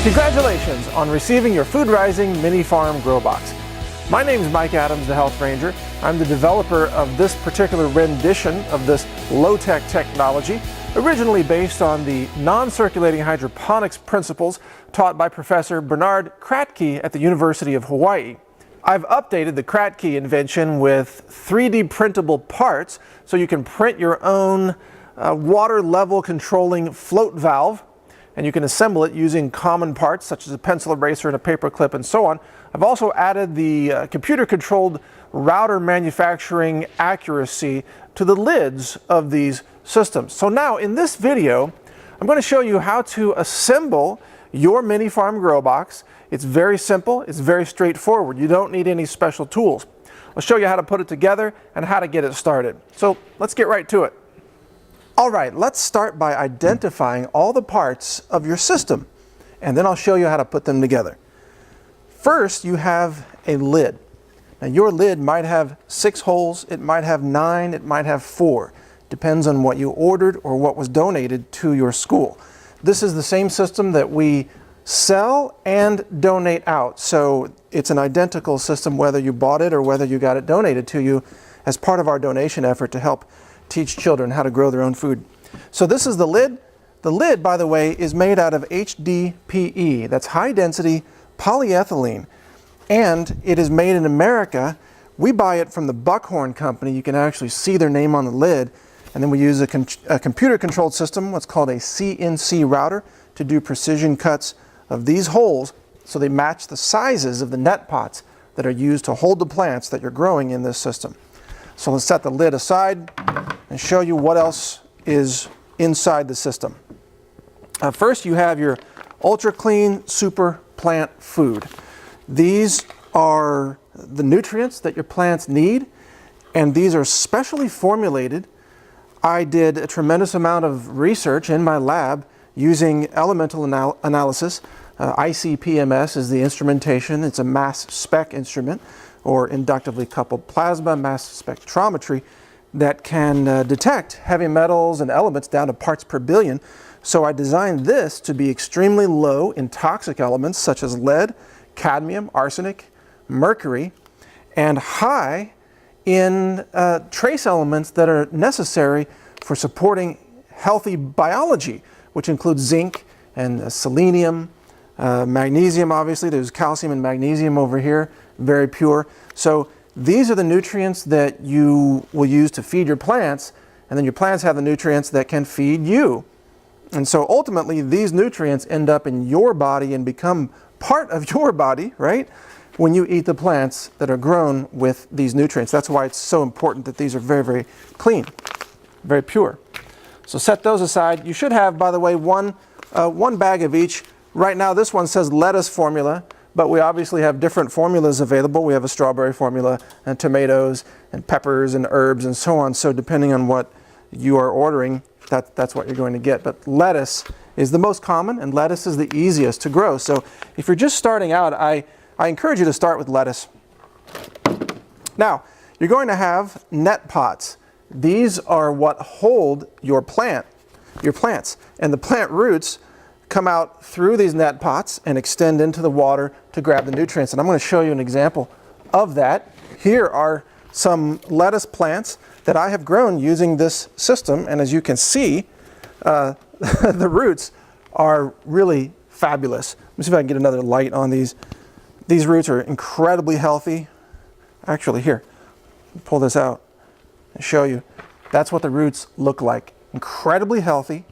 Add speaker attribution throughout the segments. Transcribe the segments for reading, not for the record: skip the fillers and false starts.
Speaker 1: Congratulations on receiving your Food Rising Mini Farm Grow Box. My name is Mike Adams, the Health Ranger. I'm the developer of this particular rendition of this low-tech technology, originally based on the non-circulating hydroponics principles taught by Professor Bernard Kratky at the University of Hawaii. I've updated the Kratky invention with 3D printable parts so you can print your own water level controlling float valve, and you can assemble it using common parts such as a pencil eraser and a paper clip and so on. I've also added the computer-controlled router manufacturing accuracy to the lids of these systems. So now in this video, I'm going to show you how to assemble your mini farm grow box. It's very simple, it's very straightforward. You don't need any special tools. I'll show you how to put it together and how to get it started. So let's get right to it. All right, let's start by identifying all the parts of your system, and then I'll show you how to put them together. First, you have a lid. Now your lid might have 6 holes, it might have 9, it might have 4. Depends on what you ordered or what was donated to your school. This is the same system that we sell and donate out. So it's an identical system whether you bought it or whether you got it donated to you as part of our donation effort to help teach children how to grow their own food. So this is the lid. The lid, by the way, is made out of HDPE. That's high density polyethylene. And it is made in America. We buy it from the Buckhorn Company. You can actually see their name on the lid. And then we use a computer-controlled system, what's called a CNC router, to do precision cuts of these holes so they match the sizes of the net pots that are used to hold the plants that you're growing in this system. So let's set the lid aside and show you what else is inside the system. First, you have your Ultra Clean Super Plant Food. These are the nutrients that your plants need, and these are specially formulated. I did a tremendous amount of research in my lab using elemental analysis. ICP-MS is the instrumentation. It's a mass spec instrument, or inductively coupled plasma mass spectrometry, that can detect heavy metals and elements down to parts per billion. So I designed this to be extremely low in toxic elements such as lead, cadmium, arsenic, mercury, and high in trace elements that are necessary for supporting healthy biology, which includes zinc and selenium, magnesium. Obviously there's calcium and magnesium over here, very pure. So these are the nutrients that you will use to feed your plants, and then your plants have the nutrients that can feed you. And so ultimately these nutrients end up in your body and become part of your body, right, when you eat the plants that are grown with these nutrients. That's why it's so important that these are very, very clean, very pure. So set those aside. You should have, by the way, one bag of each. Right now this one says lettuce formula, but we obviously have different formulas available. We have a strawberry formula and tomatoes and peppers and herbs and so on. So depending on what you are ordering, that's what you're going to get. But lettuce is the most common, and lettuce is the easiest to grow. So if you're just starting out, I encourage you to start with lettuce. Now, you're going to have net pots. These are what hold your plants. And the plant roots come out through these net pots and extend into the water to grab the nutrients. And I'm going to show you an example of that. Here are some lettuce plants that I have grown using this system. And as you can see, the roots are really fabulous. Let me see if I can get another light on these. These roots are incredibly healthy. Actually, here, pull this out and show you. That's what the roots look like. Incredibly healthy.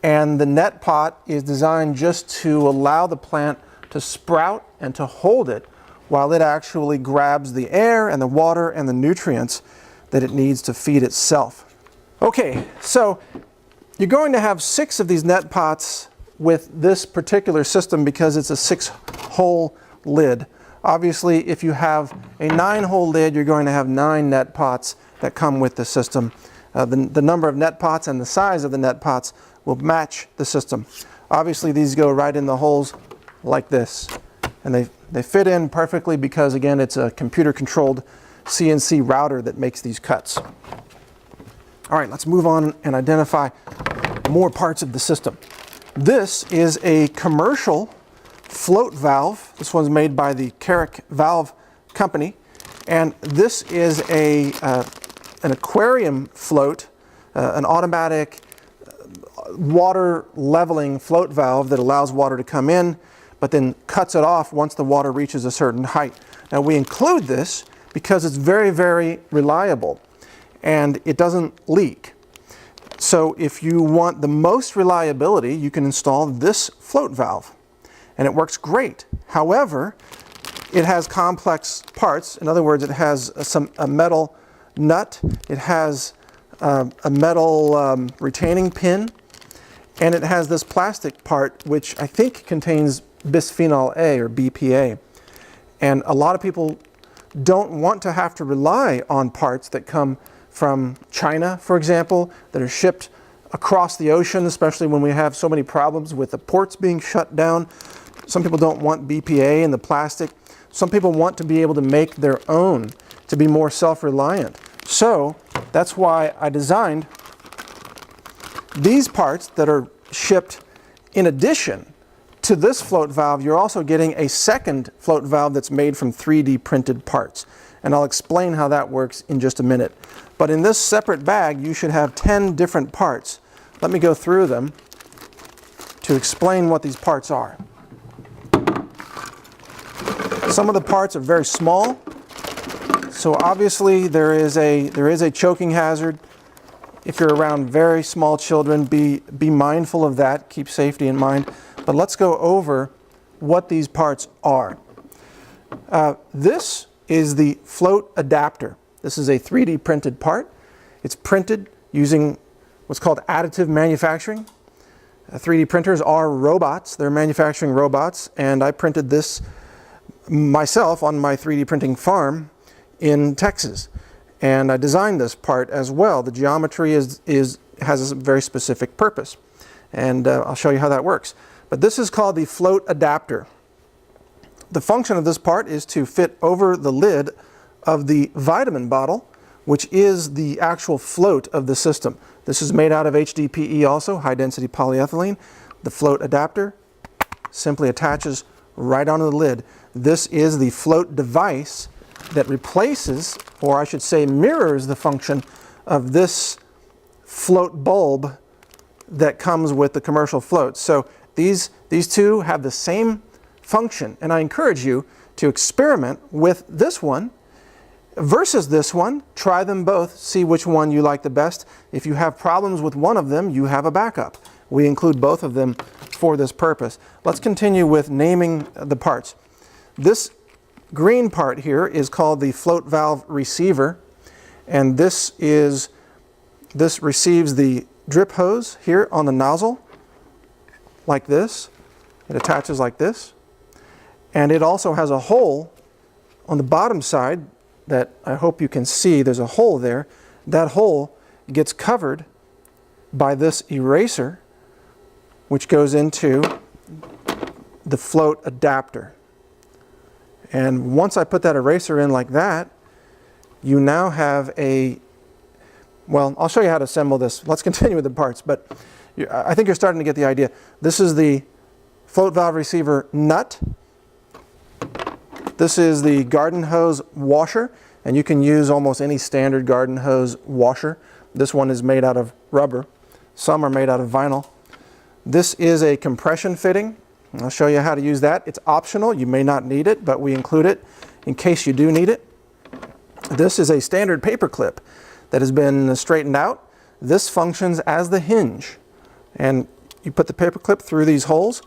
Speaker 1: And the net pot is designed just to allow the plant to sprout and to hold it while it actually grabs the air and the water and the nutrients that it needs to feed itself. Okay, so you're going to have 6 of these net pots with this particular system because it's a 6-hole lid. Obviously, if you have a 9-hole lid, you're going to have 9 net pots that come with the system. The number of net pots and the size of the net pots will match the system. Obviously, these go right in the holes like this, and they fit in perfectly because, again, it's a computer-controlled CNC router that makes these cuts. All right, let's move on and identify more parts of the system. This is a commercial float valve. This one's made by the Carrick Valve Company, and this is an aquarium float, an automatic water leveling float valve that allows water to come in, but then cuts it off once the water reaches a certain height. Now we include this because it's very, very reliable and it doesn't leak. So if you want the most reliability, you can install this float valve, and it works great. However, it has complex parts. In other words, it has a metal nut, it has a metal retaining pin, and it has this plastic part which I think contains bisphenol A or BPA. And a lot of people don't want to have to rely on parts that come from China, for example, that are shipped across the ocean, especially when we have so many problems with the ports being shut down. Some people don't want BPA in the plastic. Some people want to be able to make their own, to be more self-reliant. So that's why I designed these parts that are shipped in addition to this float valve. You're also getting a second float valve that's made from 3D printed parts. And I'll explain how that works in just a minute. But in this separate bag, you should have 10 different parts. Let me go through them to explain what these parts are. Some of the parts are very small, so obviously there is a choking hazard. If you're around very small children, be mindful of that, keep safety in mind. But let's go over what these parts are. This is the float adapter. This is a 3D printed part. It's printed using what's called additive manufacturing. 3D printers are robots. They're manufacturing robots, and I printed this myself on my 3D printing farm in Texas. And I designed this part as well. The geometry has a very specific purpose, and I'll show you how that works. But this is called the float adapter. The function of this part is to fit over the lid of the vitamin bottle, which is the actual float of the system. This is made out of HDPE also, high density polyethylene. The float adapter simply attaches right onto the lid. This is the float device that replaces, or I should say mirrors, the function of this float bulb that comes with the commercial floats. So these two have the same function, and I encourage you to experiment with this one versus this one. Try them both, see which one you like the best. If you have problems with one of them, you have a backup. We include both of them for this purpose. Let's continue with naming the parts. This green part here is called the float valve receiver, and this receives the drip hose here on the nozzle like this. It attaches like this, and it also has a hole on the bottom side that I hope you can see. There's a hole there. That hole gets covered by this eraser, which goes into the float adapter. And once I put that eraser in like that, you now have well, I'll show you how to assemble this. Let's continue with the parts, but I think you're starting to get the idea. This is the float valve receiver nut. This is the garden hose washer, and you can use almost any standard garden hose washer. This one is made out of rubber. Some are made out of vinyl. This is a compression fitting. I'll show you how to use that. It's optional. You may not need it, but we include it in case you do need it. This is a standard paper clip that has been straightened out. This functions as the hinge, and you put the paper clip through these holes,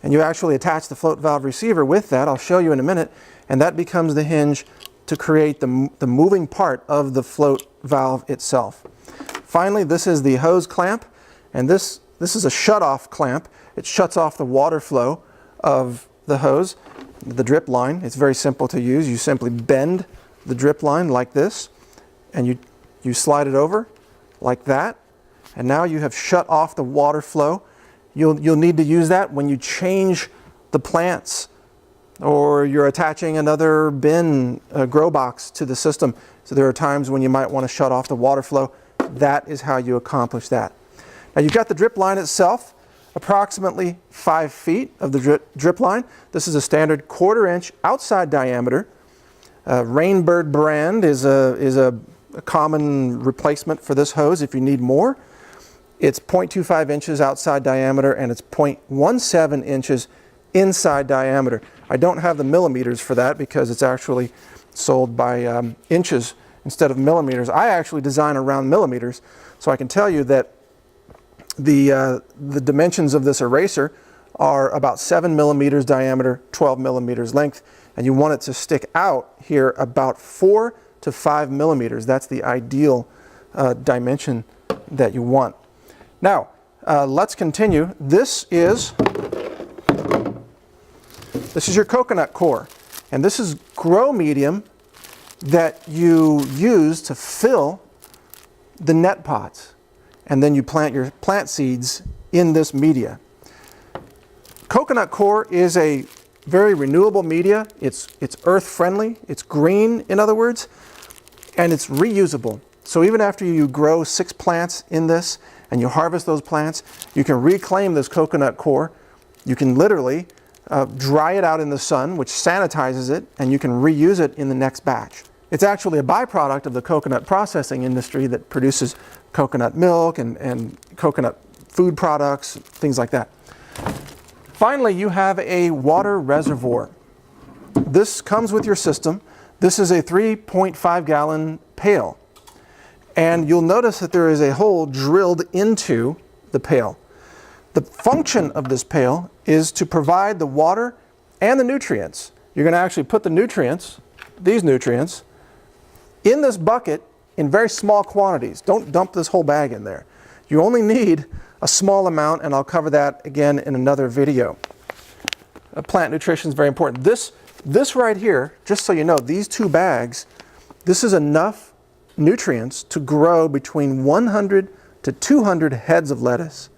Speaker 1: and you actually attach the float valve receiver with that. I'll show you in a minute, and that becomes the hinge to create the moving part of the float valve itself. Finally, this is the hose clamp, and this is a shut-off clamp. It shuts off the water flow of the hose, the drip line. It's very simple to use. You simply bend the drip line like this, and you slide it over like that, and now you have shut off the water flow. You'll need to use that when you change the plants, or you're attaching another bin, grow box to the system. So there are times when you might want to shut off the water flow. That is how you accomplish that. Now you've got the drip line itself. approximately 5 feet of the drip line. This is a standard 1/4 inch outside diameter. Rainbird brand is a common replacement for this hose if you need more. It's 0.25 inches outside diameter and it's 0.17 inches inside diameter. I don't have the millimeters for that because it's actually sold by inches instead of millimeters. I actually design around millimeters, so I can tell you that the dimensions of this eraser are about 7 millimeters diameter, 12 millimeters length, and you want it to stick out here about 4 to 5 millimeters. That's the ideal dimension that you want. Now, let's continue. This is your coconut core, and this is grow medium that you use to fill the net pots, and then you plant your plant seeds in this media. Coconut core is a very renewable media. It's earth friendly, it's green in other words, and it's reusable. So even after you grow 6 plants in this and you harvest those plants, you can reclaim this coconut core. You can literally dry it out in the sun, which sanitizes it, and you can reuse it in the next batch. It's actually a byproduct of the coconut processing industry that produces coconut milk and coconut food products, things like that. Finally, you have a water reservoir. This comes with your system. This is a 3.5 gallon pail. And you'll notice that there is a hole drilled into the pail. The function of this pail is to provide the water and the nutrients. You're going to actually put the nutrients, these nutrients, in this bucket in very small quantities. Don't dump this whole bag in there. You only need a small amount, and I'll cover that again in another video. Plant nutrition is very important. This right here, just so you know, these 2 bags, this is enough nutrients to grow between 100 to 200 heads of lettuce.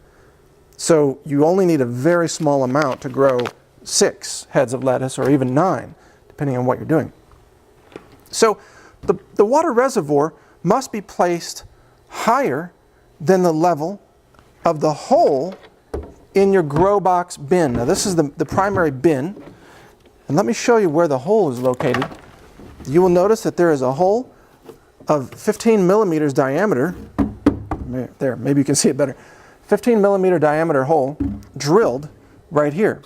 Speaker 1: So you only need a very small amount to grow 6 heads of lettuce, or even 9, depending on what you're doing. So the water reservoir must be placed higher than the level of the hole in your grow box bin. Now this is the primary bin, and let me show you where the hole is located. You will notice that there is a hole of 15 millimeters diameter. There, maybe you can see it better. 15 millimeter diameter hole drilled right here.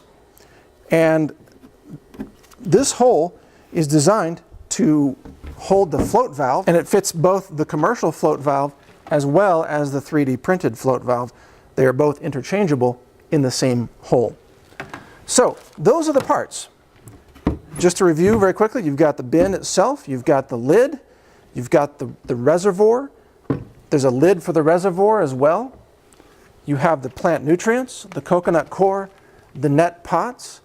Speaker 1: And this hole is designed to hold the float valve, and it fits both the commercial float valve as well as the 3D printed float valve. They are both interchangeable in the same hole. So those are the parts. Just to review very quickly, you've got the bin itself, you've got the lid, you've got the reservoir. There's a lid for the reservoir as well. You have the plant nutrients, the coconut core, the net pots,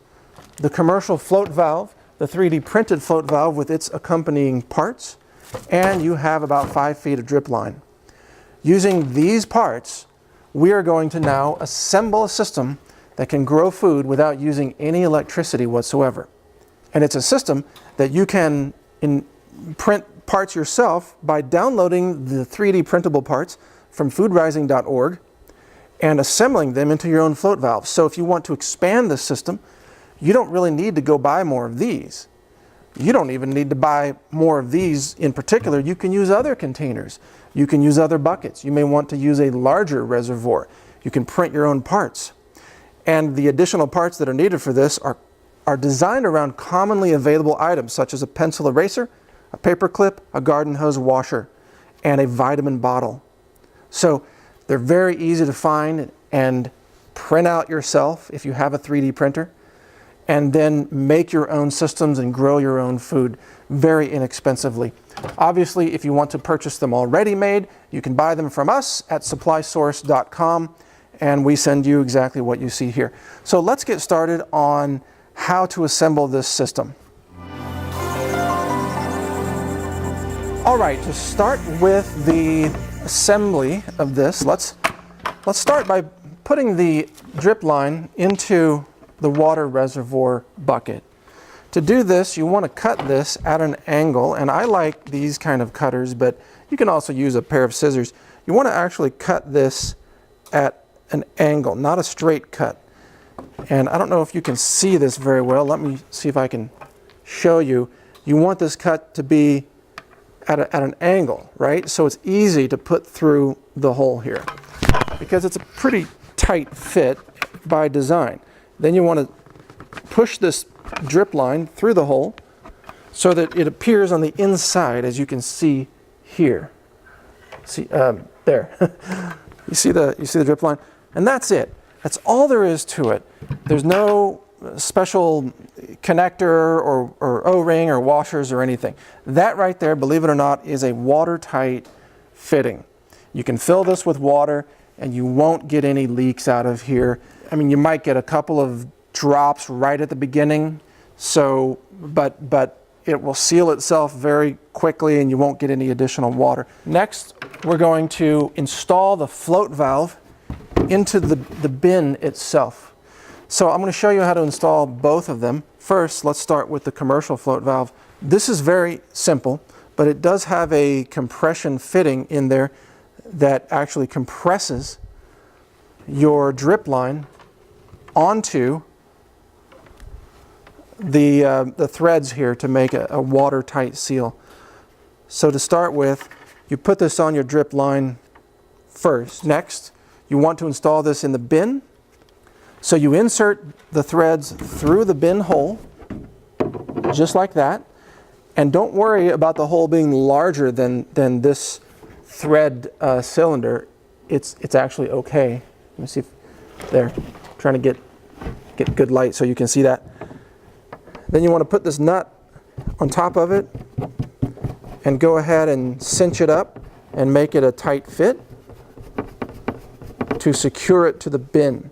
Speaker 1: the commercial float valve, the 3D printed float valve with its accompanying parts, and you have about 5 feet of drip line. Using these parts, we are going to now assemble a system that can grow food without using any electricity whatsoever. And it's a system that you can print parts yourself by downloading the 3D printable parts from foodrising.org and assembling them into your own float valve. So if you want to expand the system, you don't really need to go buy more of these. You don't even need to buy more of these in particular. You can use other containers. You can use other buckets. You may want to use a larger reservoir. You can print your own parts. And the additional parts that are needed for this are designed around commonly available items such as a pencil eraser, a paper clip, a garden hose washer, and a vitamin bottle. So they're very easy to find and print out yourself if you have a 3D printer, and then make your own systems and grow your own food very inexpensively. Obviously, if you want to purchase them already made, you can buy them from us at supplysource.com, and we send you exactly what you see here. So let's get started on how to assemble this system. All right, to start with the assembly of this, let's start by putting the drip line into the water reservoir bucket. To do this, you want to cut this at an angle, and I like these kind of cutters, but you can also use a pair of scissors. You want to actually cut this at an angle, not a straight cut. And I don't know if you can see this very well. Let me see if I can show you. You want this cut to be at an angle, right? So it's easy to put through the hole here because it's a pretty tight fit by design. Then you want to push this drip line through the hole so that it appears on the inside, as you can see here. See, there. You see the drip line? And that's it. That's all there is to it. There's no special connector or O-ring or washers or anything. That right there, believe it or not, is a watertight fitting. You can fill this with water and you won't get any leaks out of here. I mean, you might get a couple of drops right at the beginning, so but it will seal itself very quickly and you won't get any additional water. Next, we're going to install the float valve into the bin itself. So I'm going to show you how to install both of them. First, let's start with the commercial float valve. This is very simple, but it does have a compression fitting in there that actually compresses your drip line onto the threads here to make a watertight seal. So to start with, you put this on your drip line first. Next, you want to install this in the bin. So you insert the threads through the bin hole, just like that. And don't worry about the hole being larger than this thread cylinder. It's actually okay. Let me see if, there, I'm trying to get good light so you can see that. Then you want to put this nut on top of it and go ahead and cinch it up and make it a tight fit to secure it to the bin.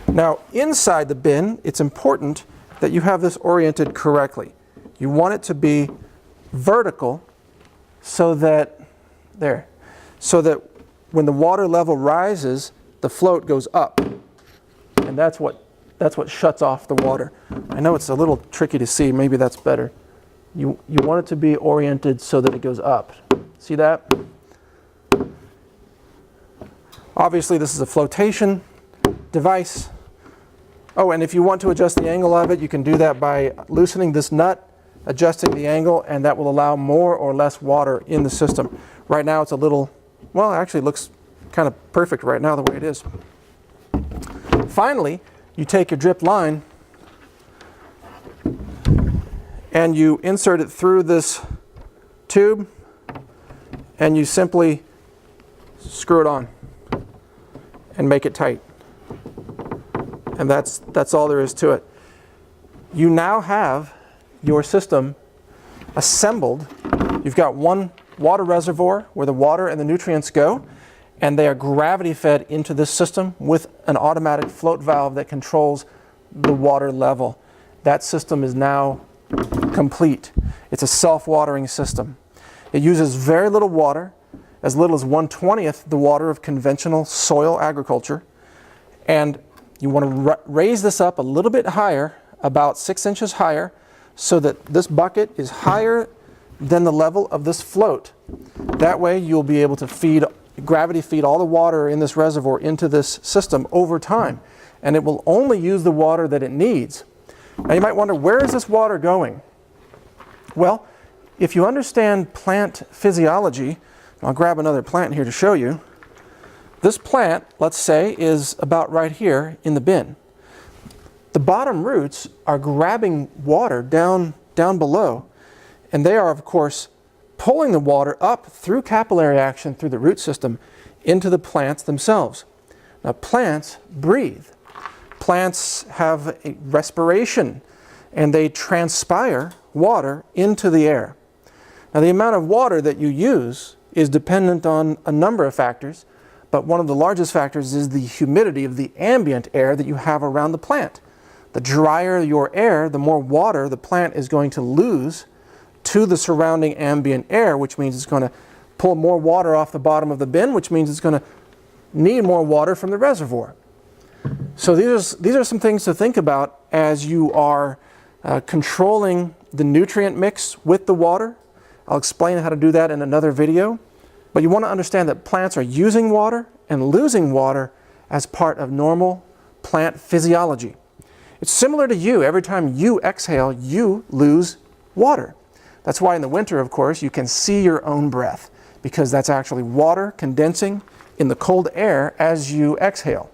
Speaker 1: Now, inside the bin, it's important that you have this oriented correctly. You want it to be vertical so that, so that when the water level rises, the float goes up. And that's what shuts off the water. I know it's a little tricky to see, maybe that's better. You want it to be oriented so that it goes up. See that? Obviously this is a flotation device. Oh, and if you want to adjust the angle of it, you can do that by loosening this nut, adjusting the angle, and that will allow more or less water in the system. Right now it's a little, well, actually it looks kind of perfect right now the way it is. Finally, you take your drip line and you insert it through this tube and you simply screw it on and make it tight. And that's all there is to it. You now have your system assembled. You've got one water reservoir where the water and the nutrients go, and they are gravity fed into this system with an automatic float valve that controls the water level. That system is now complete. It's a self-watering system. It uses very little water, as little as 1/20th the water of conventional soil agriculture. And you want to raise this up a little bit higher, about 6 inches higher, so that this bucket is higher than the level of this float. That way you'll be able to gravity feed all the water in this reservoir into this system over time. And it will only use the water that it needs. Now you might wonder, where is this water going? Well, if you understand plant physiology, I'll grab another plant here to show you. This plant, let's say, is about right here in the bin. The bottom roots are grabbing water down below, and they are, of course, pulling the water up through capillary action through the root system into the plants themselves. Now, plants breathe. Plants have a respiration, and they transpire water into the air. Now, the amount of water that you use is dependent on a number of factors, but one of the largest factors is the humidity of the ambient air that you have around the plant. The drier your air, the more water the plant is going to lose to the surrounding ambient air, which means it's going to pull more water off the bottom of the bin, which means it's going to need more water from the reservoir. So these are some things to think about as you are controlling the nutrient mix with the water. I'll explain how to do that in another video. But you want to understand that plants are using water and losing water as part of normal plant physiology. It's similar to you. Every time you exhale, you lose water. That's why in the winter, of course, you can see your own breath, because that's actually water condensing in the cold air as you exhale.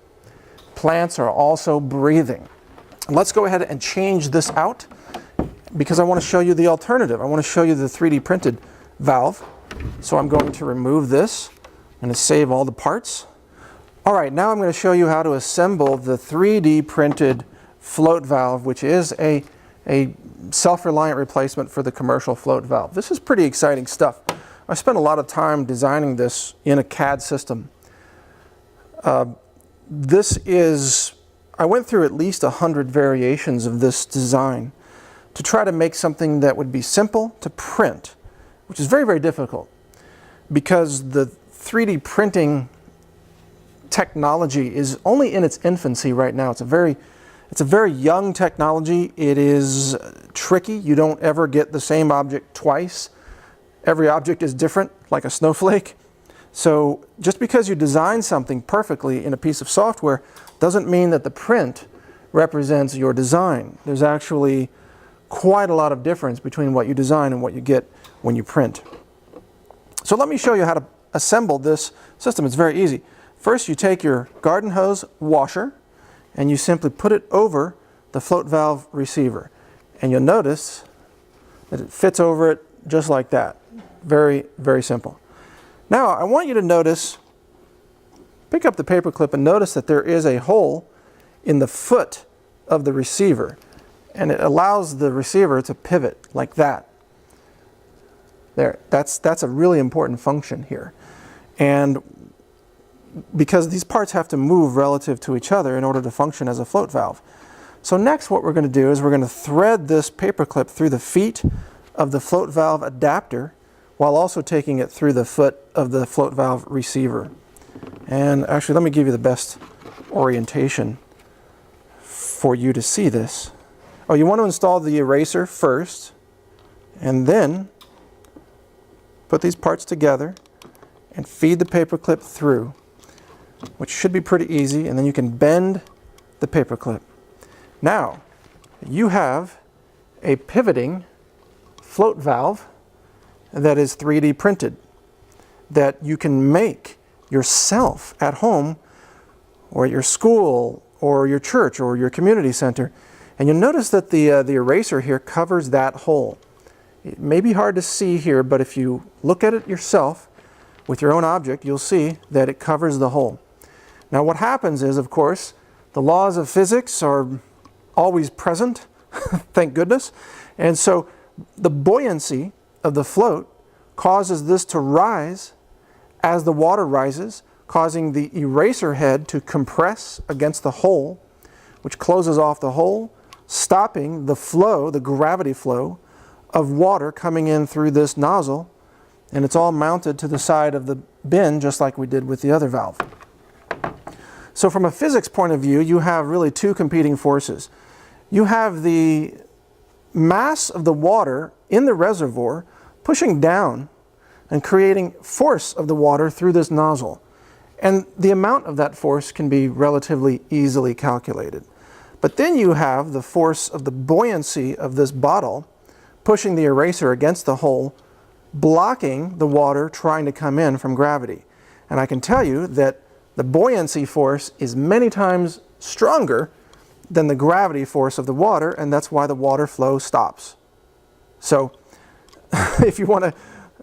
Speaker 1: Plants are also breathing. And let's go ahead and change this out, because I want to show you the alternative. I want to show you the 3D printed valve. So I'm going to remove this. I'm going to save all the parts. All right, now I'm going to show you how to assemble the 3D printed float valve, which is a self-reliant replacement for the commercial float valve. This is pretty exciting stuff. I spent a lot of time designing this in a CAD system. I went through at least 100 variations of this design to try to make something that would be simple to print, which is very, very difficult, because the 3D printing technology is only in its infancy right now. It's a very young technology. It is tricky. You don't ever get the same object twice. Every object is different, like a snowflake. So just because you design something perfectly in a piece of software doesn't mean that the print represents your design. There's actually quite a lot of difference between what you design and what you get when you print. So let me show you how to assemble this system. It's very easy. First, you take your garden hose washer and you simply put it over the float valve receiver. And you'll notice that it fits over it just like that. Very, very simple. Now, I want you to notice, pick up the paper clip and notice that there is a hole in the foot of the receiver. And it allows the receiver to pivot like that. There, that's a really important function here. And because these parts have to move relative to each other in order to function as a float valve. So next what we're going to do is we're going to thread this paper clip through the feet of the float valve adapter while also taking it through the foot of the float valve receiver. And actually, let me give you the best orientation for you to see this. Oh, you want to install the eraser first, and then put these parts together and feed the paper clip through, which should be pretty easy, and then you can bend the paper clip. Now, you have a pivoting float valve that is 3D printed, that you can make yourself at home or at your school or your church or your community center. And you'll notice that the eraser here covers that hole. It may be hard to see here, but if you look at it yourself with your own object, you'll see that it covers the hole. Now what happens is, of course, the laws of physics are always present, thank goodness. And so the buoyancy of the float causes this to rise as the water rises, causing the eraser head to compress against the hole, which closes off the hole, stopping the flow, the gravity flow of water coming in through this nozzle, and it's all mounted to the side of the bin just like we did with the other valve. So from a physics point of view, you have really two competing forces. You have the mass of the water in the reservoir pushing down and creating force of the water through this nozzle. And the amount of that force can be relatively easily calculated. But then you have the force of the buoyancy of this bottle pushing the eraser against the hole, blocking the water trying to come in from gravity. And I can tell you that the buoyancy force is many times stronger than the gravity force of the water, and that's why the water flow stops. So if you want to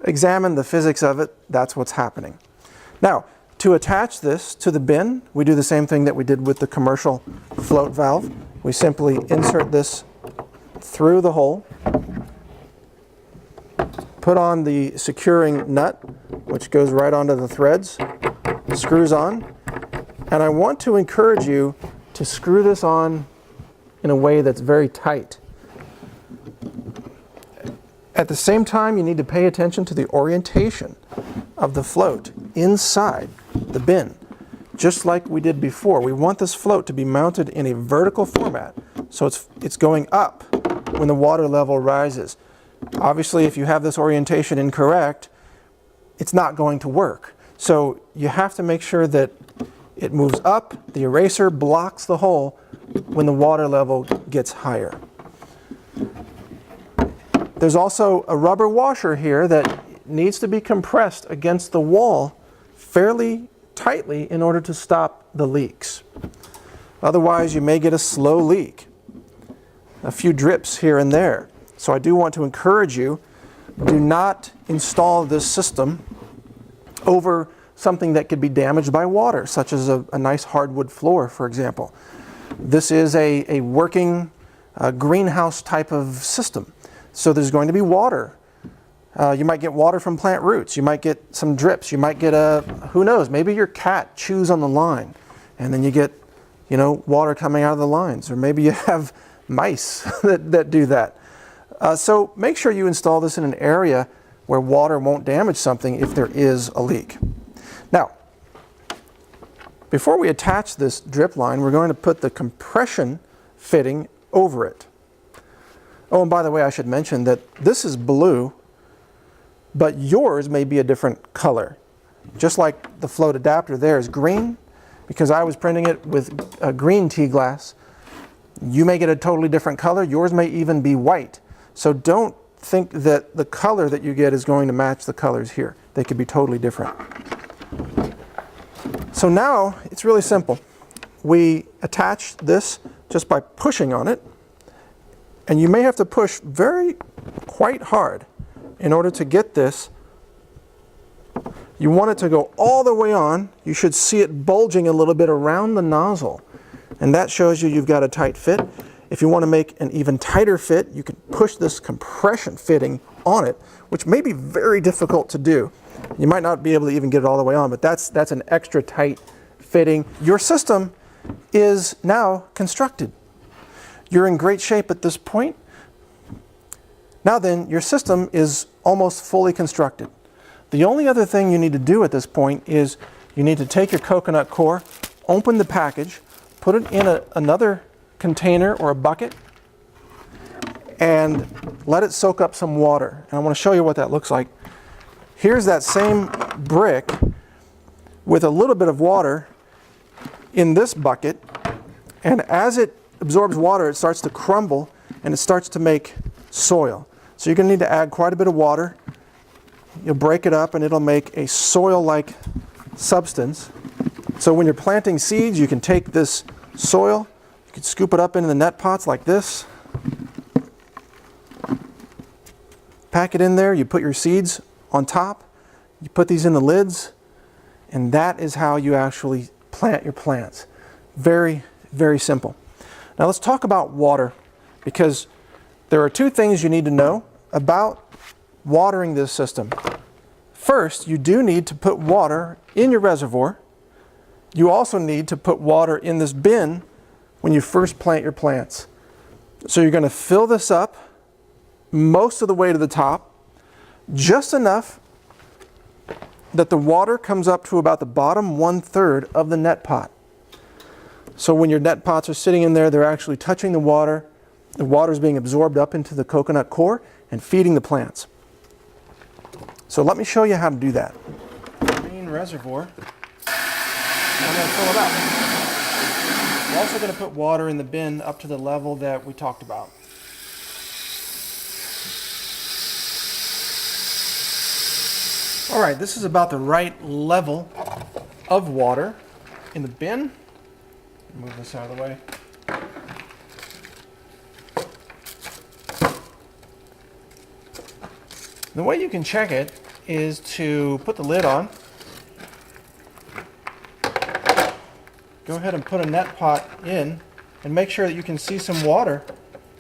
Speaker 1: examine the physics of it, that's what's happening. Now, to attach this to the bin, we do the same thing that we did with the commercial float valve. We simply insert this through the hole, put on the securing nut, which goes right onto the threads, screws on, and I want to encourage you to screw this on in a way that's very tight. At the same time, you need to pay attention to the orientation of the float inside the bin, just like we did before. We want this float to be mounted in a vertical format, so it's going up when the water level rises. Obviously, if you have this orientation incorrect, it's not going to work. So you have to make sure that it moves up, the eraser blocks the hole when the water level gets higher. There's also a rubber washer here that needs to be compressed against the wall fairly tightly in order to stop the leaks. Otherwise, you may get a slow leak, a few drips here and there. So I do want to encourage you, do not install this system over something that could be damaged by water, such as a nice hardwood floor, for example. This is a working greenhouse type of system. So there's going to be water. You might get water from plant roots. You might get some drips. You might get who knows, maybe your cat chews on the line and then you get, water coming out of the lines. Or maybe you have mice that do that. So make sure you install this in an area where water won't damage something if there is a leak. Now, before we attach this drip line, we're going to put the compression fitting over it. Oh, and by the way, I should mention that this is blue, but yours may be a different color. Just like the float adapter there is green, because I was printing it with a green tea glass. You may get a totally different color. Yours may even be white. So don't think that the color that you get is going to match the colors here. They could be totally different. So now it's really simple. We attach this just by pushing on it, and you may have to push quite hard in order to get this. You want it to go all the way on. You should see it bulging a little bit around the nozzle, and that shows you've got a tight fit. If you want to make an even tighter fit, you can push this compression fitting on it, which may be very difficult to do. You might not be able to even get it all the way on, but that's an extra tight fitting. Your system is now constructed. You're in great shape at this point. Now then, your system is almost fully constructed. The only other thing you need to do at this point is you need to take your coconut core, open the package, put it in another container or a bucket, and let it soak up some water. And I want to show you what that looks like. Here's that same brick with a little bit of water in this bucket, and as it absorbs water, it starts to crumble and it starts to make soil. So you're going to need to add quite a bit of water. You'll break it up and it'll make a soil-like substance. So when you're planting seeds, you can take this soil, you can scoop it up into the net pots like this, pack it in there, you put your seeds on top, you put these in the lids, and that is how you actually plant your plants. Very, very simple. Now let's talk about water, because there are two things you need to know about watering this system. First, you do need to put water in your reservoir. You also need to put water in this bin when you first plant your plants. So you're going to fill this up most of the way to the top, just enough that the water comes up to about the bottom 1/3 of the net pot. So when your net pots are sitting in there, they're actually touching the water. The water is being absorbed up into the coconut core and feeding the plants. So let me show you how to do that. Green reservoir. I'm going to fill it up. We're also going to put water in the bin up to the level that we talked about. All right, this is about the right level of water in the bin. Move this out of the way. The way you can check it is to put the lid on. Go ahead and put a net pot in and make sure that you can see some water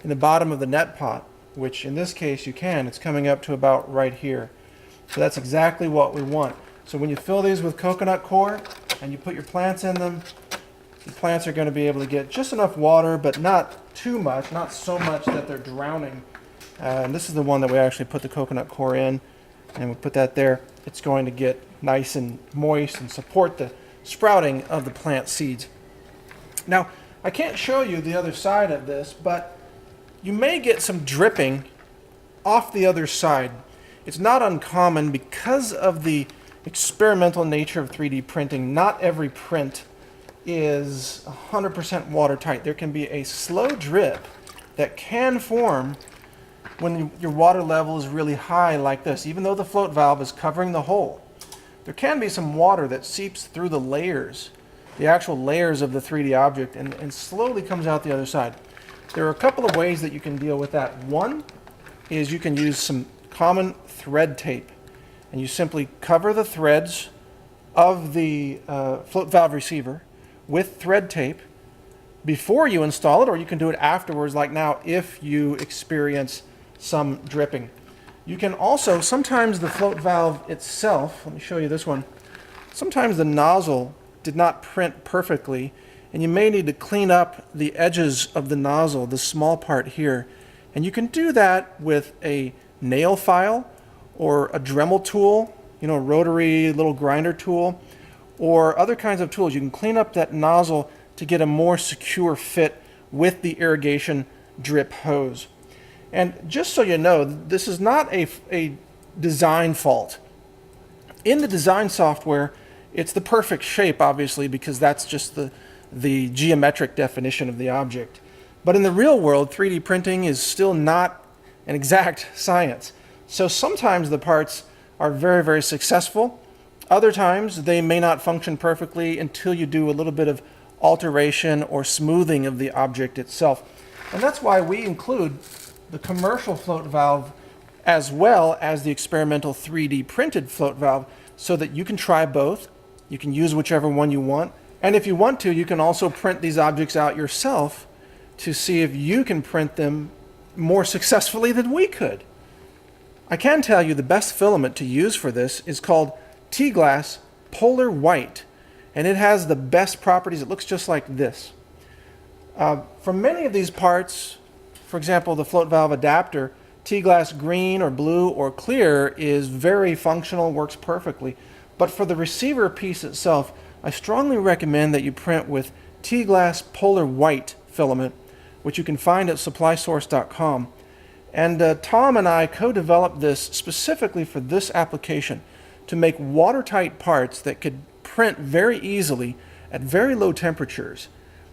Speaker 1: in the bottom of the net pot, which in this case you can. It's coming up to about right here. So that's exactly what we want. So when you fill these with coconut core and you put your plants in them, the plants are going to be able to get just enough water, but not too much, not so much that they're drowning. And this is the one that we actually put the coconut core in, and we put that there. It's going to get nice and moist and support the sprouting of the plant seeds. Now, I can't show you the other side of this, but you may get some dripping off the other side. it's not uncommon because of the experimental nature of 3D printing. Not every print is 100% watertight. There can be a slow drip that can form when your water level is really high like this. Even though the float valve is covering the hole, there can be some water that seeps through the layers, the actual layers of the 3D object, and slowly comes out the other side. There are a couple of ways that you can deal with that. One is you can use some common thread tape, and you simply cover the threads of the float valve receiver with thread tape before you install it, or you can do it afterwards, like now, if you experience some dripping. You can also, sometimes the float valve itself, let me show you this one, sometimes the nozzle did not print perfectly, and you may need to clean up the edges of the nozzle, the small part here. And you can do that with a nail file or a Dremel tool, you know, a rotary little grinder tool, or other kinds of tools. You can clean up that nozzle to get a more secure fit with the irrigation drip hose. And just so you know, this is not a design fault. In the design software, it's the perfect shape, obviously, because that's just the geometric definition of the object. But in the real world, 3D printing is still not an exact science. So sometimes the parts are very, very successful. Other times they may not function perfectly until you do a little bit of alteration or smoothing of the object itself. And that's why we include the commercial float valve as well as the experimental 3D printed float valve, so that you can try both. You can use whichever one you want. And if you want to, you can also print these objects out yourself to see if you can print them more successfully than we could. I can tell you the best filament to use for this is called T-Glass Polar White, and it has the best properties. It looks just like this. For many of these parts, for example, the float valve adapter, T-Glass green or blue or clear is very functional, works perfectly. But for the receiver piece itself, I strongly recommend that you print with T-Glass Polar White filament, which you can find at supplysource.com. And Tom and I co-developed this specifically for this application, to make watertight parts that could print very easily at very low temperatures,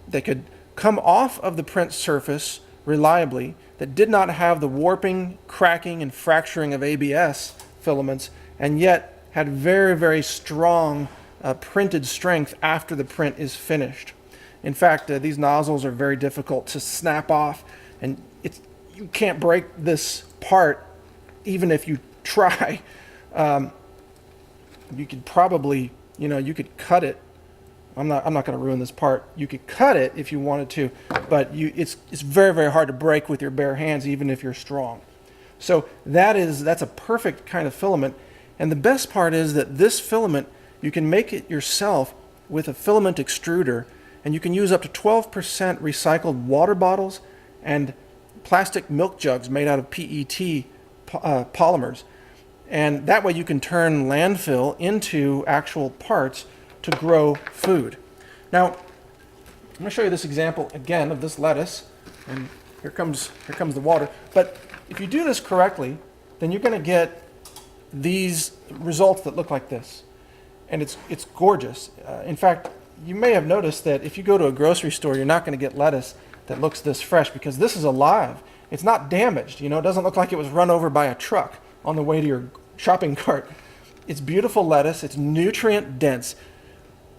Speaker 1: that could come off of the print surface reliably, that did not have the warping, cracking, and fracturing of ABS filaments, and yet had very, very strong printed strength after the print is finished. In fact, these nozzles are very difficult to snap off, and you can't break this part even if you try. You could probably, you could cut it. I'm not going to ruin this part. You could cut it if you wanted to, but it's very, very hard to break with your bare hands, even if you're strong. So that's a perfect kind of filament. And the best part is that this filament, you can make it yourself with a filament extruder, and you can use up to 12% recycled water bottles and plastic milk jugs made out of PET polymers. And that way you can turn landfill into actual parts to grow food. Now, I'm going to show you this example again of this lettuce, and here comes the water. But if you do this correctly, then you're going to get these results that look like this, and it's gorgeous. In fact, you may have noticed that if you go to a grocery store, you're not going to get lettuce that looks this fresh, because this is alive. It's not damaged. It doesn't look like it was run over by a truck on the way to your shopping cart. It's beautiful lettuce. It's nutrient dense.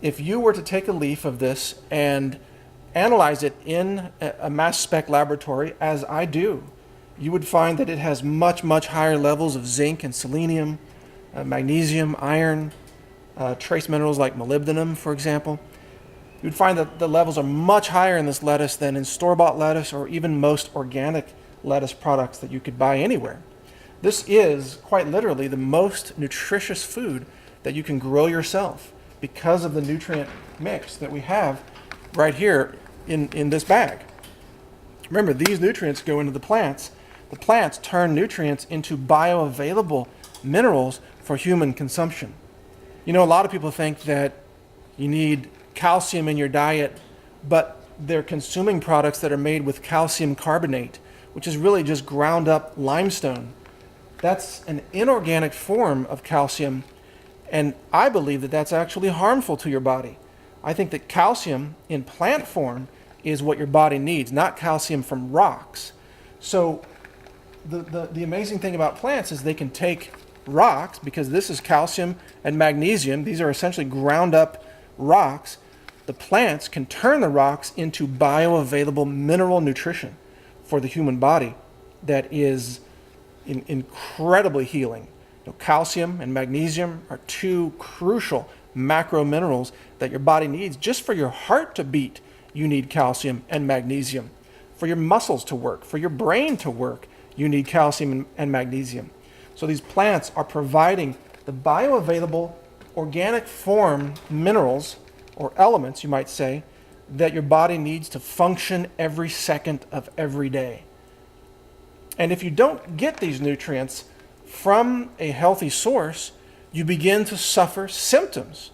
Speaker 1: If you were to take a leaf of this and analyze it in a mass spec laboratory, as I do, you would find that it has much, much higher levels of zinc and selenium, magnesium, iron, trace minerals like molybdenum, for example. You'd find that the levels are much higher in this lettuce than in store-bought lettuce or even most organic lettuce products that you could buy anywhere. This is quite literally the most nutritious food that you can grow yourself, because of the nutrient mix that we have right here in this bag. Remember, these nutrients go into the plants. The plants turn nutrients into bioavailable minerals for human consumption. A lot of people think that you need calcium in your diet, but they're consuming products that are made with calcium carbonate, which is really just ground up limestone. that's an inorganic form of calcium, and I believe that that's actually harmful to your body. I think that calcium in plant form is what your body needs, not calcium from rocks. So the amazing thing about plants is they can take rocks, because this is calcium and magnesium. These are essentially ground up rocks. The plants can turn the rocks into bioavailable mineral nutrition for the human body that is incredibly healing. Calcium and magnesium are two crucial macro minerals that your body needs. Just for your heart to beat, you need calcium and magnesium. For your muscles to work, for your brain to work, you need calcium and magnesium. So these plants are providing the bioavailable organic form minerals, or elements you might say, that your body needs to function every second of every day. And if you don't get these nutrients from a healthy source, you begin to suffer symptoms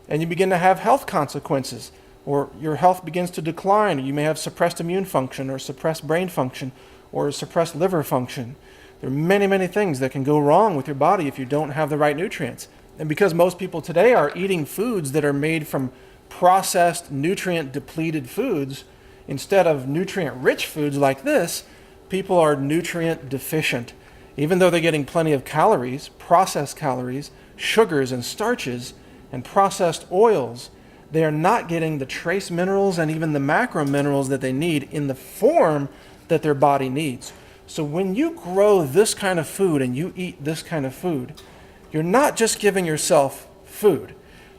Speaker 1: and you begin to have health consequences, or your health begins to decline. You may have suppressed immune function, or suppressed brain function, or suppressed liver function. There are many, many things that can go wrong with your body if you don't have the right nutrients. And because most people today are eating foods that are made from processed, nutrient-depleted foods instead of nutrient-rich foods like this, people are nutrient deficient. Even though they're getting plenty of calories, processed calories, sugars and starches, and processed oils, they are not getting the trace minerals and even the macro minerals that they need in the form that their body needs. So when you grow this kind of food and you eat this kind of food, you're not just giving yourself food.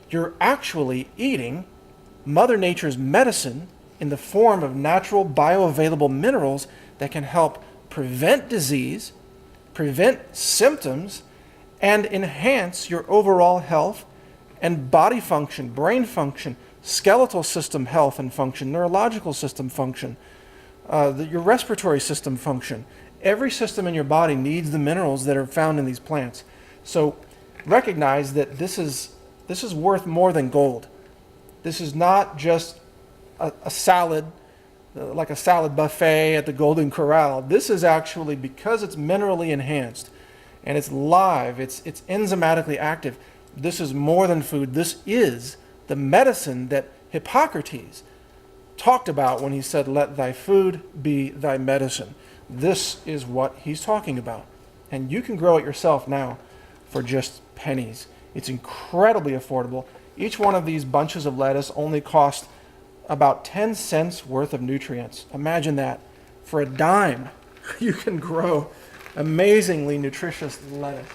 Speaker 1: You're actually eating Mother Nature's medicine in the form of natural bioavailable minerals that can help prevent disease, prevent symptoms, and enhance your overall health and body function, brain function, skeletal system health and function, neurological system function, your respiratory system function. Every system in your body needs the minerals that are found in these plants. So recognize that this is worth more than gold. This is not just a salad, like a salad buffet at the Golden Corral. This is actually, because it's minerally enhanced and it's live, it's enzymatically active, this is more than food. This is the medicine that Hippocrates talked about when he said, "Let thy food be thy medicine." This is what he's talking about. And you can grow it yourself now for just pennies. It's incredibly affordable. Each one of these bunches of lettuce only costs about 10 cents worth of nutrients. Imagine that. For a dime, you can grow amazingly nutritious lettuce.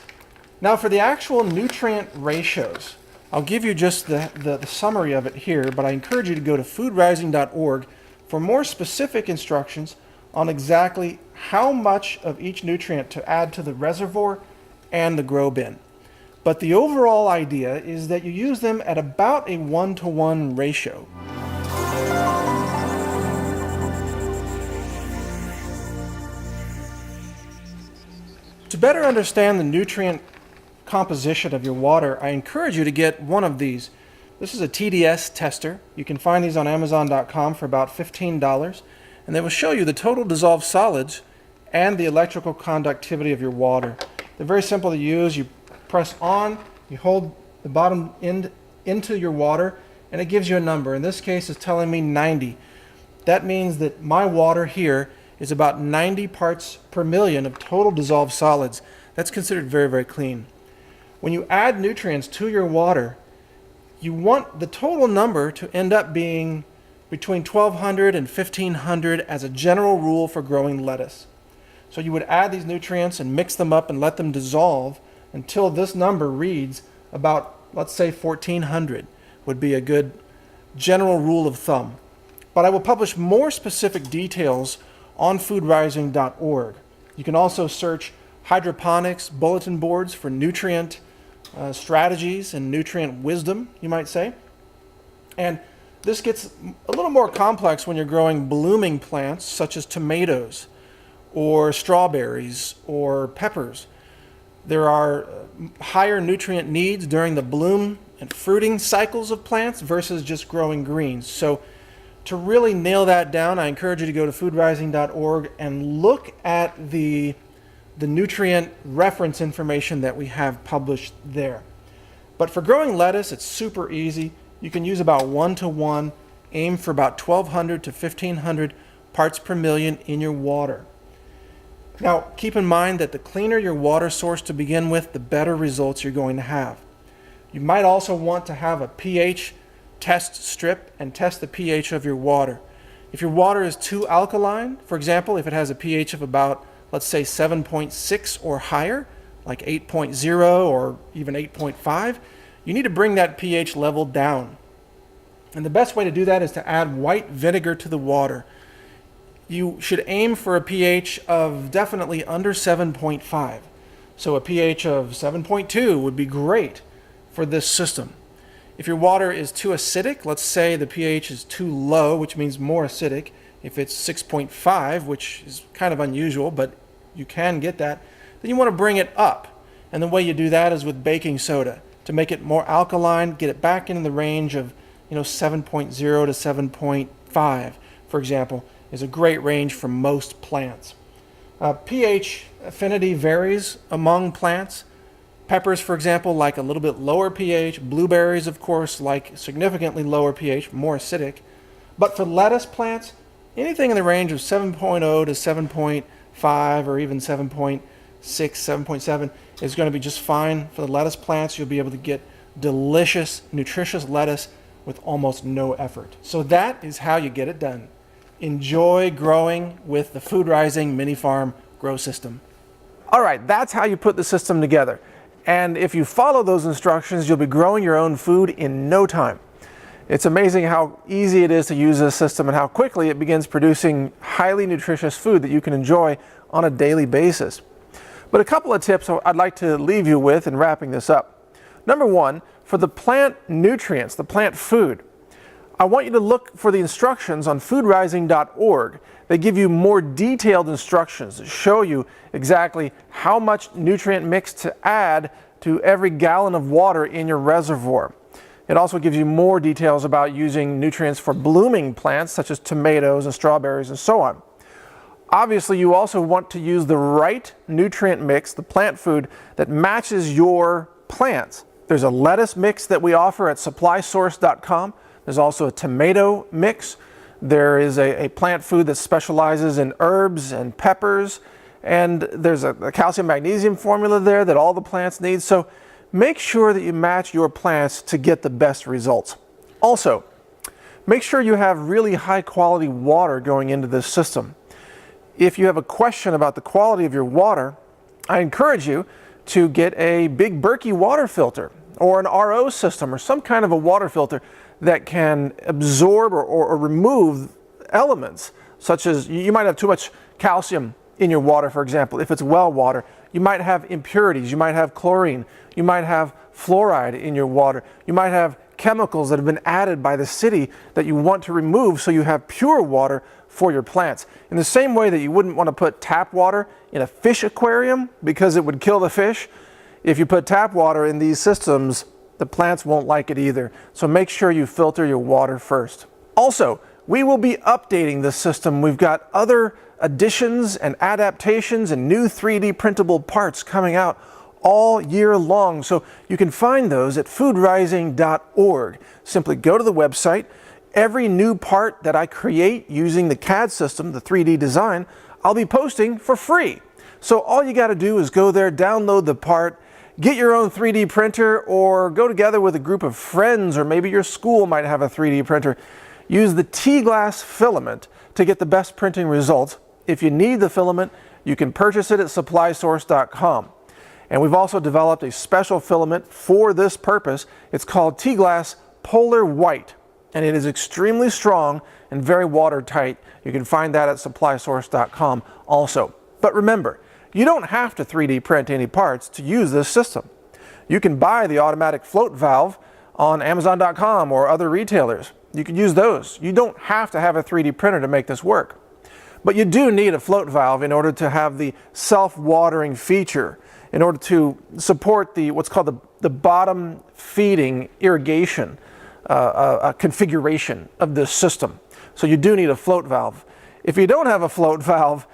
Speaker 1: Now for the actual nutrient ratios, I'll give you just the summary of it here, but I encourage you to go to foodrising.org for more specific instructions on exactly how much of each nutrient to add to the reservoir and the grow bin. But the overall idea is that you use them at about a 1-to-1 ratio. To better understand the nutrient composition of your water, I encourage you to get one of these. This is a TDS tester. You can find these on Amazon.com for about $15, and they will show you the total dissolved solids and the electrical conductivity of your water. They're very simple to use. You press on, you hold the bottom end into your water, and it gives you a number. In this case, it's telling me 90. That means that my water here is about 90 parts per million of total dissolved solids. That's considered very, very clean. When you add nutrients to your water, you want the total number to end up being between 1,200 and 1,500 as a general rule for growing lettuce. So you would add these nutrients and mix them up and let them dissolve until this number reads about, let's say 1,400 would be a good general rule of thumb. But I will publish more specific details on foodrising.org. You can also search hydroponics bulletin boards for nutrient strategies and nutrient wisdom, you might say. And this gets a little more complex when you're growing blooming plants such as tomatoes or strawberries or peppers. There are higher nutrient needs during the bloom and fruiting cycles of plants versus just growing greens. So to really nail that down, I encourage you to go to foodrising.org and look at the the nutrient reference information that we have published there. But for growing lettuce, it's super easy. You can use about 1-to-1, aim for about 1,200 to 1,500 parts per million in your water. Now, keep in mind that the cleaner your water source to begin with, the better results you're going to have. You might also want to have a pH test strip and test the pH of your water. If your water is too alkaline, for example, if it has a pH of about, let's say 7.6 or higher, like 8.0 or even 8.5, you need to bring that pH level down. And the best way to do that is to add white vinegar to the water. You should aim for a pH of definitely under 7.5. So a pH of 7.2 would be great for this system. If your water is too acidic, let's say the pH is too low, which means more acidic. If it's 6.5, which is kind of unusual, but you can get that, then you want to bring it up. And the way you do that is with baking soda to make it more alkaline, get it back into the range of 7.0 to 7.5, for example, is a great range for most plants. pH affinity varies among plants. Peppers, for example, like a little bit lower pH. Blueberries, of course, like significantly lower pH, more acidic. But for lettuce plants, anything in the range of 7.0 to 7.5 or even 7.6, 7.7 is going to be just fine for the lettuce plants. You'll be able to get delicious, nutritious lettuce with almost no effort. So that is how you get it done. Enjoy growing with the Food Rising Mini Farm Grow System. All right, that's how you put the system together. And if you follow those instructions, you'll be growing your own food in no time. It's amazing how easy it is to use this system and how quickly it begins producing highly nutritious food that you can enjoy on a daily basis. But a couple of tips I'd like to leave you with in wrapping this up. Number one, for the plant nutrients, the plant food, I want you to look for the instructions on foodrising.org. They give you more detailed instructions that show you exactly how much nutrient mix to add to every gallon of water in your reservoir. It also gives you more details about using nutrients for blooming plants such as tomatoes and strawberries and so on. Obviously, you also want to use the right nutrient mix, the plant food, that matches your plants. There's a lettuce mix that we offer at supplysource.com. There's also a tomato mix. There is a plant food that specializes in herbs and peppers. And there's a calcium magnesium formula there that all the plants need. So make sure that you match your plants to get the best results. Also, make sure you have really high quality water going into this system. If you have a question about the quality of your water, I encourage you to get a big Berkey water filter or an RO system or some kind of a water filter that can absorb or remove elements, such as you might have too much calcium in your water, for example. If it's well water, you might have impurities, you might have chlorine, you might have fluoride in your water, you might have chemicals that have been added by the city that you want to remove so you have pure water for your plants. In the same way that you wouldn't want to put tap water in a fish aquarium because it would kill the fish, if you put tap water in these systems, the plants won't like it either. So make sure you filter your water first. Also, we will be updating this system. We've got other additions and adaptations and new 3D printable parts coming out all year long. So you can find those at foodrising.org. Simply go to the website. Every new part that I create using the CAD system, the 3D design, I'll be posting for free. So all you got to do is go there, download the part, get your own 3D printer, or go together with a group of friends, or maybe your school might have a 3D printer. Use the T-glass filament to get the best printing results. If you need the filament, you can purchase it at supplysource.com. And we've also developed a special filament for this purpose. It's called T-glass Polar White, and it is extremely strong and very watertight. You can find that at supplysource.com also. But remember, you don't have to 3D print any parts to use this system. You can buy the automatic float valve on Amazon.com or other retailers. You can use those. You don't have to have a 3D printer to make this work. But you do need a float valve in order to have the self-watering feature, in order to support what's called the bottom feeding irrigation configuration of this system. So you do need a float valve. If you don't have a float valve,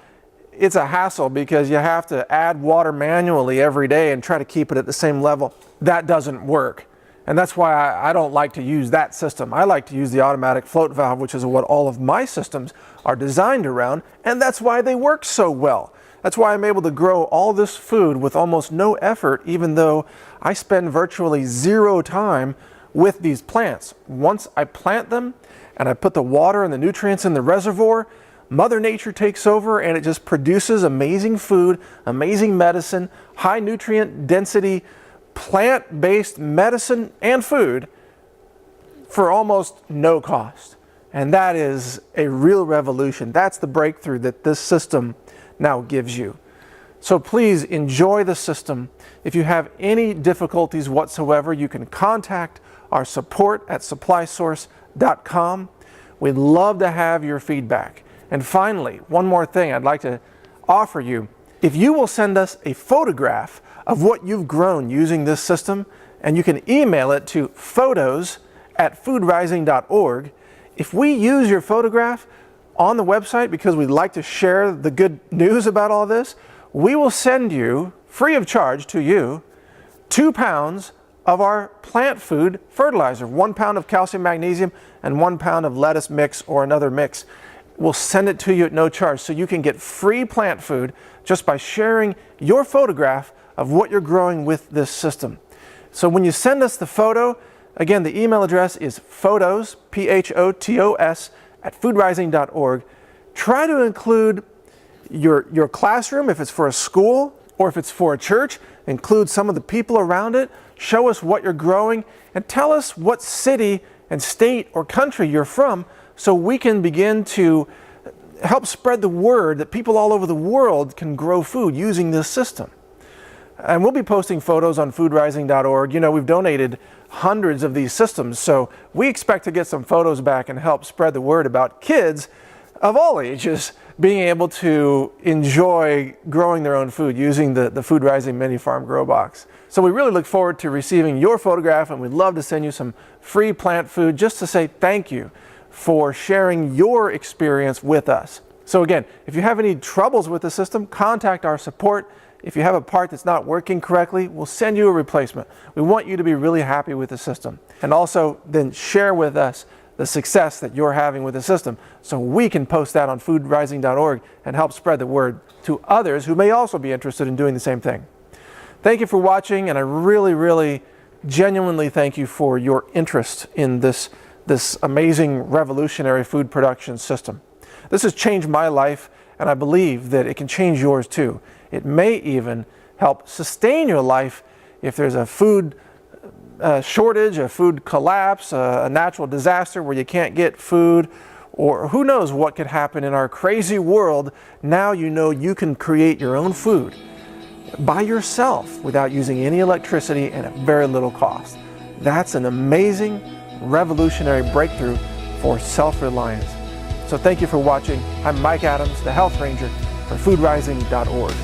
Speaker 1: it's a hassle because you have to add water manually every day and try to keep it at the same level. That doesn't work. And that's why I don't like to use that system. I like to use the automatic float valve, which is what all of my systems are designed around, and that's why they work so well. That's why I'm able to grow all this food with almost no effort, even though I spend virtually zero time with these plants. Once I plant them and I put the water and the nutrients in the reservoir, Mother Nature takes over and it just produces amazing food, amazing medicine, high nutrient density, plant-based medicine and food for almost no cost. And that is a real revolution. That's the breakthrough that this system now gives you. So please enjoy the system. If you have any difficulties whatsoever, you can contact our support at supplysource.com. We'd love to have your feedback. And finally, one more thing I'd like to offer you. If you will send us a photograph of what you've grown using this system, and you can email it to photos@foodrising.org. If we use your photograph on the website because we'd like to share the good news about all this, we will send you, free of charge to you, 2 pounds of our plant food fertilizer, 1 pound of calcium magnesium and 1 pound of lettuce mix or another mix. We'll send it to you at no charge, so you can get free plant food just by sharing your photograph of what you're growing with this system. So when you send us the photo, again, the email address is photos, P-H-O-T-O-S, @foodrising.org. Try to include your classroom if it's for a school, or if it's for a church, include some of the people around it, show us what you're growing, and tell us what city and state or country you're from so we can begin to help spread the word that people all over the world can grow food using this system. And we'll be posting photos on foodrising.org. You know, we've donated hundreds of these systems, so we expect to get some photos back and help spread the word about kids of all ages being able to enjoy growing their own food using the Food Rising Mini Farm Grow Box. So we really look forward to receiving your photograph, and we'd love to send you some free plant food just to say thank you for sharing your experience with us. So again, if you have any troubles with the system, contact our support. If you have a part that's not working correctly, we'll send you a replacement. We want you to be really happy with the system. And also then share with us the success that you're having with the system so we can post that on foodrising.org and help spread the word to others who may also be interested in doing the same thing. Thank you for watching, and I really genuinely thank you for your interest in this amazing revolutionary food production system. This has changed my life, and I believe that it can change yours too. It may even help sustain your life if there's a food shortage, a food collapse, a natural disaster where you can't get food, or who knows what could happen in our crazy world. Now you know you can create your own food by yourself without using any electricity and at very little cost. That's an amazing, revolutionary breakthrough for self-reliance. So thank you for watching. I'm Mike Adams, the Health Ranger for foodrising.org.